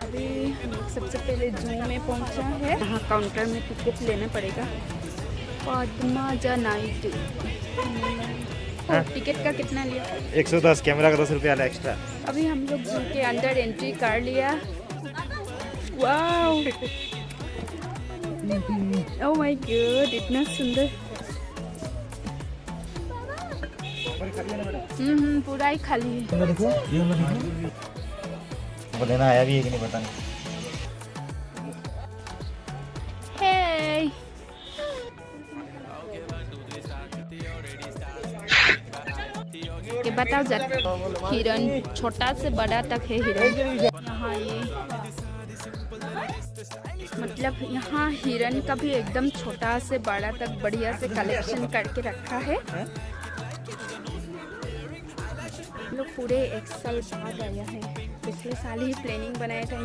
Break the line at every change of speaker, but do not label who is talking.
अभी हम लोग सबसे पहले जू में पहुंचा है। यहाँ काउंटर में टिकट लेना पड़ेगा। पद्माजा नाइट टिकट का कितना लिया?
110, कैमरा का 10 रुपया एक्स्ट्रा।
अभी हम लोग जू के अंदर एंट्री कर लिया। वाओ, ओह माय गॉड, इतना सुंदर। पूरा ही खाली है।
वो लेना आया भी है कि नहीं पता नहीं।
Hey! ये बताओ जरा, हिरन छोटा से बड़ा तक है हिरन यहाँ। ये मतलब यहाँ हिरन का भी एकदम छोटा से बड़ा तक बढ़िया से कलेक्शन करके रखा है। लोग पूरे 1 साल बाद आया है, पिछले साल ही प्लानिंग बनाया था।